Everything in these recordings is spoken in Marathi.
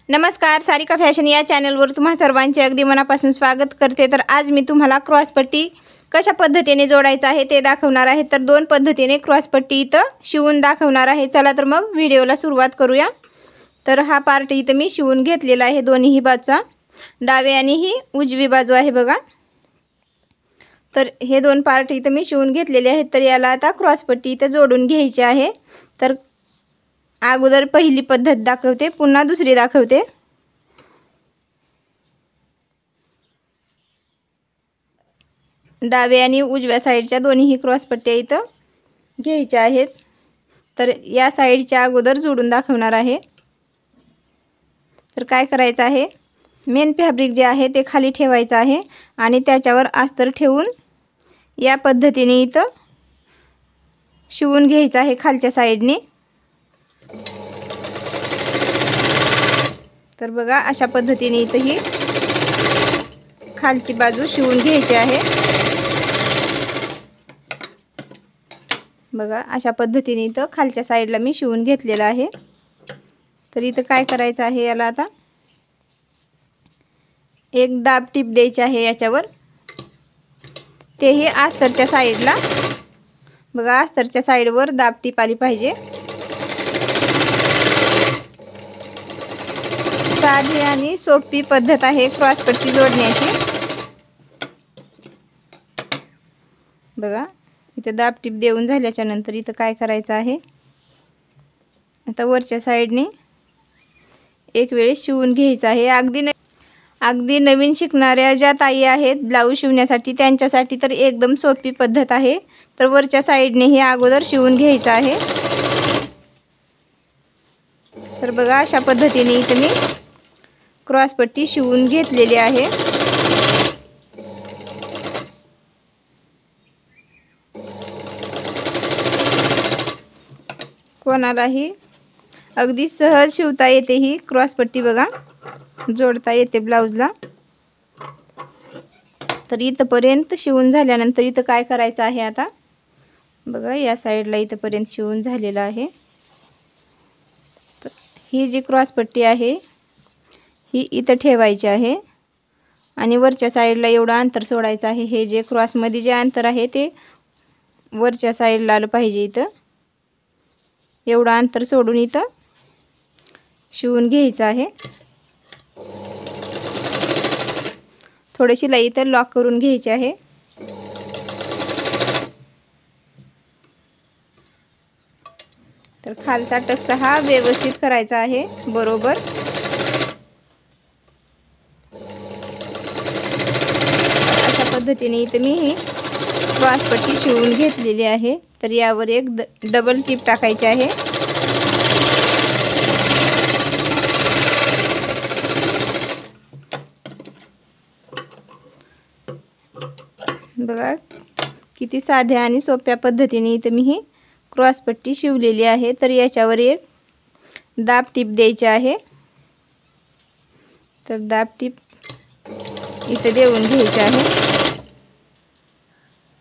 नमस्कार, सारिका फॅशन या चॅनलवर तुम्हा सर्वांचे अगदी मनापासून स्वागत करते। तर आज मी तुम्हाला क्रॉस पट्टी कशा पद्धतीने जोडायचा आहे ते दाखवणार आहे। तर दोन पद्धतीने क्रॉस पट्टी इथं शिवून दाखवणार आहे। चला तर मग व्हिडिओला सुरुवात करूया। तर हा पार्ट इथं मी शिवून घेतलेला आहे, दोन्ही बाजूचा, डावी आणि ही उजवी बाजू आहे बघा। तर हे दोन पार्ट इथं मी शिवून घेतलेले आहेत। तर याला आता क्रॉस पट्टी इथं जोडून घ्यायची आहे। तर अगोदर पहिली पद्धत दाखवते, पुन्हा दुसरी दाखवते। डाव्या आणि उजव्या साईडच्या दोन्ही क्रॉस पट्ट्या इथं घ्यायच्या आहेत। तर या साईडच्या अगोदर जोडून दाखवणार आहे। तर काय करायचं आहे, मेन फॅब्रिक जे आहे ते खाली ठेवायचं आहे आणि त्याच्यावर अस्तर ठेवून या पद्धतीने इथं शिवून घ्यायचं आहे खालच्या साईडने। तर बघा अशा पद्धतीने इथं ही खालची बाजू शिवून घ्यायची आहे। बघा अशा पद्धतीने इथं खालच्या साईडला मी शिवून घेतलेला आहे। तर इथं काय करायचं आहे, याला आता एक दाब टीप द्यायची आहे याच्यावर, तेही अस्तरच्या साईडला। बघा अस्तरच्या साईडवर दाब टीप आली पाहिजे। साधी आणि सोपी पद्धत आहे क्रॉस पट्टी जोडण्याची। बघा इथं दाब टीप देऊन झाल्याच्या नंतर इथं काय करायचं आहे, आता वरच्या साईडने एक वेळेस शिवून घ्यायचं आहे। अगदी नवीन शिकणाऱ्या ज्या ताई आहेत ब्लाऊज शिवण्यासाठी, त्यांच्यासाठी तर एकदम सोपी पद्धत आहे। तर वरच्या साईडने हे अगोदर शिवून घ्यायचं आहे। तर बघा अशा पद्धतीने इथं मी क्रॉस पट्टी शिवून घेतलेली आहे। कोणालाही अगदी सहज शिवता येते ही क्रॉस पट्टी, बघा जोडता येते ब्लाऊजला। तर इथपर्यंत शिवून झाल्यानंतर इथं काय करायचं आहे, आता बघा या साईडला इथपर्यंत शिवून झालेलं आहे। तर ही जी क्रॉस पट्टी आहे ही इथं ठेवायची आहे आणि वरच्या साईडला एवढं अंतर सोडायचं आहे। हे जे क्रॉसमध्ये जे अंतर आहे ते वरच्या साईडला आलं पाहिजे। इथं एवढं अंतर सोडून इथं शिवून घ्यायचं आहे। थोडी शिलाई इथं लॉक करून घ्यायची आहे। तर खालचा टक्सा हा व्यवस्थित करायचा आहे बरोबर। अशा पद्धतीने इथं मी ही क्रॉस पट्टी शिवून घेतलेली आहे। तर यावर एक डबल टीप टाकायची आहे। बघा किती साध्या आणि सोप्या पद्धतीने इथं मी ही क्रॉस पट्टी शिवलेली आहे। तर याच्यावर एक दाब टीप द्यायची आहे। तर दाब टीप इथं देऊन घ्यायची आहे।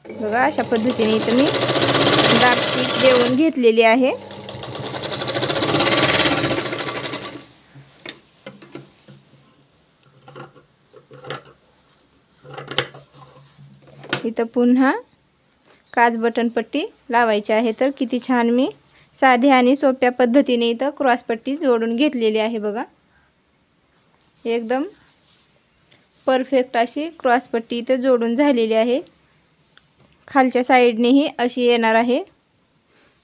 बघा अशा पद्धतीने इथं मी दाब टीप देऊन घेतलेली आहे। इथं पुन्हा काच बटन पट्टी लावायची आहे। तर किती छान मी साध्या आणि सोप्या पद्धतीने इथं क्रॉस पट्टी जोडून घेतलेली आहे। बघा एकदम परफेक्ट अशी क्रॉस पट्टी इथं जोडून झालेली आहे। खालच्या साईडनेही अशी येणार आहे।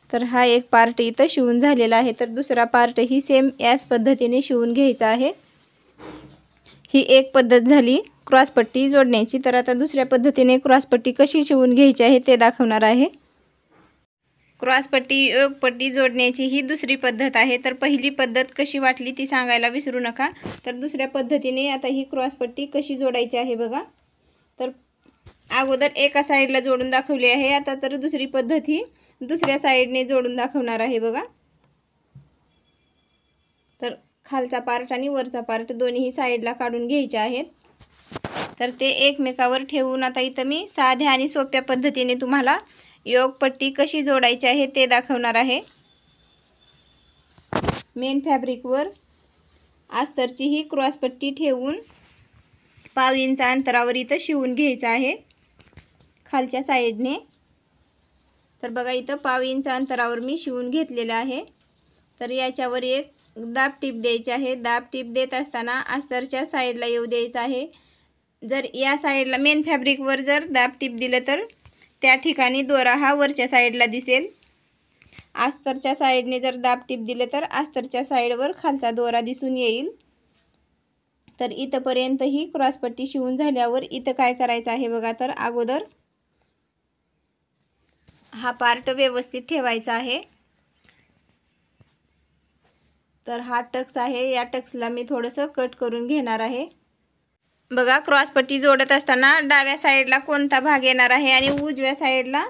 तर हा एक पार्ट इथं शिवून झालेला आहे। तर दुसरा पार्ट ही सेम याच पद्धतीने शिवून घ्यायचा आहे। ही एक पद्धत झाली क्रॉस पट्टी जोडण्याची। तर आता दुसऱ्या पद्धतीने क्रॉस पट्टी कशी शिवून घ्यायची आहे ते दाखवणार आहे। क्रॉस पट्टी योग पट्टी जोडण्याची ही दुसरी पद्धत आहे। तर पहिली पद्धत कशी वाटली ती सांगायला विसरू नका। तर दुसऱ्या पद्धतीने आता ही क्रॉस पट्टी कशी जोडायची आहे बघा। तर अगोदर एका साईडला जोडून दाखवली आहे, आता तर दुसरी पद्धत ही दुसऱ्या साईडने जोडून दाखवणार आहे बघा। तर खालचा पार्ट आणि वरचा पार्ट दोन्ही साईडला काढून घ्यायचे आहेत। तर ते एकमेकावर ठेवून आता इथं मी साध्या आणि सोप्या पद्धतीने तुम्हाला योग पट्टी कशी जोडायची आहे ते दाखवणार आहे। मेन फॅब्रिकवर अस्तरची ही क्रॉसपट्टी ठेवून 1/2 इंच अंतरावर इथं शिवून घ्यायचं आहे खालच्या साईडने। तर बघा इथं 1/2 इंच अंतरावर मी शिवून घेतलेलं आहे। तर याच्यावर एक दाब टीप द्यायची आहे। दाब टीप देत असताना अस्तरच्या साईडला येऊ द्यायचं आहे। जर या साईडला मेन फॅब्रिकवर जर दाब टीप दिलं तर त्या ठिकाणी दोरा हा वरच्या साईडला दिसेल। अस्तरच्या साईडने जर दाब टीप दिले तर अस्तरच्या साईडवर खालचा दोरा दिसून येईल। तर इथपर्यंत ही क्रॉसपट्टी शिवून झाल्यावर इथं काय करायचं आहे बघा। तर अगोदर हा पार्ट व्यवस्थित ठेवायचा आहे। तर हा टक्स आहे, या टक्सला मी थोडंसं कट करून घेणार आहे। बघा क्रॉसपट्टी जोडत असताना डाव्या साईडला कोणता भाग येणार आहे आणि उजव्या साईडला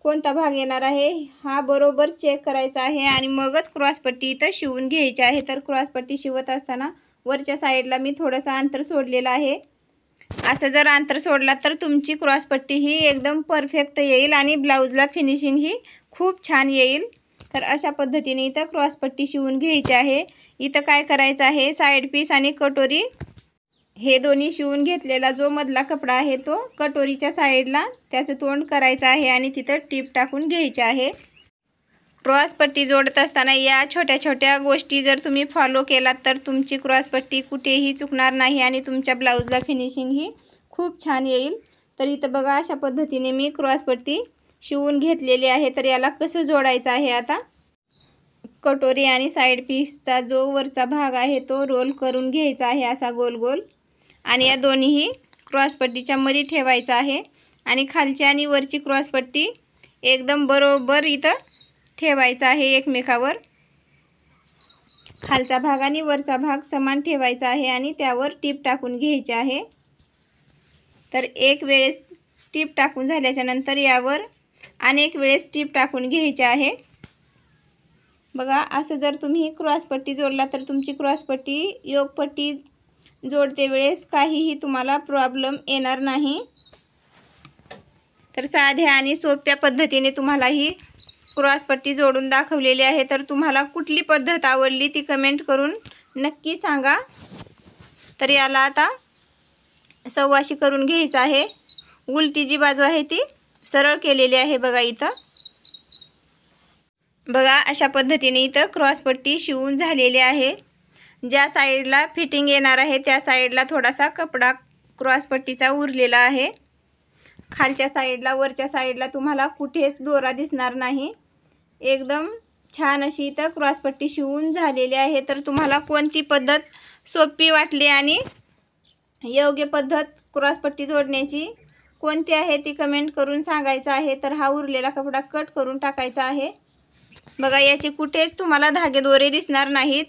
कोणता भाग येणार आहे हा बरोबर चेक करायचा आहे आणि मगच क्रॉसपट्टी इथं शिवून घ्यायची आहे। तर क्रॉसपट्टी शिवत असताना वरच्या साईडला मी थोडंसं अंतर सोडलेलं आहे। असं जर अंतर सोडला तर तुमची क्रॉसपट्टी ही एकदम परफेक्ट येईल आणि ब्लाऊजला फिनिशिंग ही खूप छान येईल। तर अशा पद्धतीने इथं क्रॉसपट्टी शिवून घ्यायची आहे। इथं काय करायचं आहे, साईड पीस आणि कटोरी हे दोन्ही शिवून घेतलेला जो मधला कपडा आहे तो कटोरीच्या साईडला त्याचं तोंड करायचं आहे आणि तिथं टीप टाकून घ्यायची आहे। क्रॉसपट्टी जोडत असताना या छोट्या छोट्या गोष्टी जर तुम्ही फॉलो केलात तर तुमची क्रॉसपट्टी कुठेही चुकणार नाही आणि तुमच्या ब्लाऊजला फिनिशिंग ही खूप छान येईल। तर इथं बघा अशा पद्धतीने मी क्रॉसपट्टी शिवून घेतलेली आहे। तर याला कसं जोडायचं आहे, आता कटोरी आणि साईड पीसचा जो वरचा भाग आहे तो रोल करून घ्यायचा आहे असा गोल गोल आणि या दोन्हीही क्रॉसपट्टीच्या मध्ये ठेवायचा आहे आणि खालची आणि वरची क्रॉसपट्टी एकदम बरोबर इथं ठेवायचा आहे एकमेकावर। खालचा भाग आणि वरचा भाग समान ठेवायचा आहे आणि त्यावर टीप टाकून घ्यायची आहे। तर एक वेळेस टीप टाकून झाल्याच्या नंतर यावर अनेक वेळेस टीप टाकून घ्यायची आहे। बघा असं जर तुम्ही क्रॉसपट्टी जोडला तर तुमची क्रॉसपट्टी योगपट्टी जोडते वेळेस काहीही तुम्हाला प्रॉब्लेम येणार नाही। तर साध्या आणि सोप्या पद्धतीने तुम्हाला ही क्रॉसपट्टी जोडून दाखवलेली आहे। तर तुम्हाला कुठली पद्धत आवडली ती कमेंट करून नक्की सांगा। तर याला आता सव्वाशी करून घ्यायचं आहे। उलटी जी बाजू आहे ती सरळ केलेली आहे बघा इथं। बघा अशा पद्धतीने इथं क्रॉसपट्टी शिवून झालेली आहे। ज्या साईडला फिटिंग येणार आहे त्या साईडला थोडासा कपडा क्रॉसपट्टीचा उरलेला आहे। खालच्या साईडला वरच्या साईडला तुम्हाला कुठेच दोरा दिसणार नाही। एकदम छान अशी इथं क्रॉसपट्टी शिवून झालेली आहे। तर तुम्हाला कोणती पद्धत सोपी वाटली आणि योग्य पद्धत क्रॉसपट्टी जोडण्याची कोणती आहे ती कमेंट करून सांगायचं आहे। तर हा उरलेला कपडा कट करून टाकायचा आहे। बघा याचे कुठेच तुम्हाला धागे दोरे दिसणार नाहीत।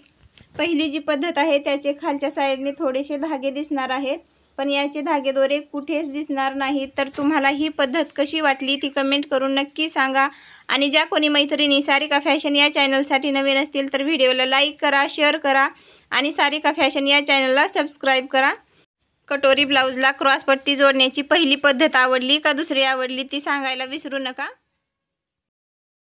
पहिली जी पद्धत आहे त्याचे खालच्या साईडने थोडेसे धागे दिसणार आहेत, पण याचे धागे दोरे कुठेच दिसणार नाहीत। तर तुम्हाला ही पद्धत कशी वाटली ती कमेंट करून नक्की सांगा आणि ज्या कोणी मैत्रिणी सारिका फॅशन या चॅनलसाठी नवीन असतील तर व्हिडिओला लाईक करा, शेअर करा आणि सारिका फॅशन या चॅनलला सबस्क्राईब करा। कटोरी ब्लाऊजला क्रॉसपट्टी जोडण्याची पहिली पद्धत आवडली का दुसरी आवडली ती सांगायला विसरू नका।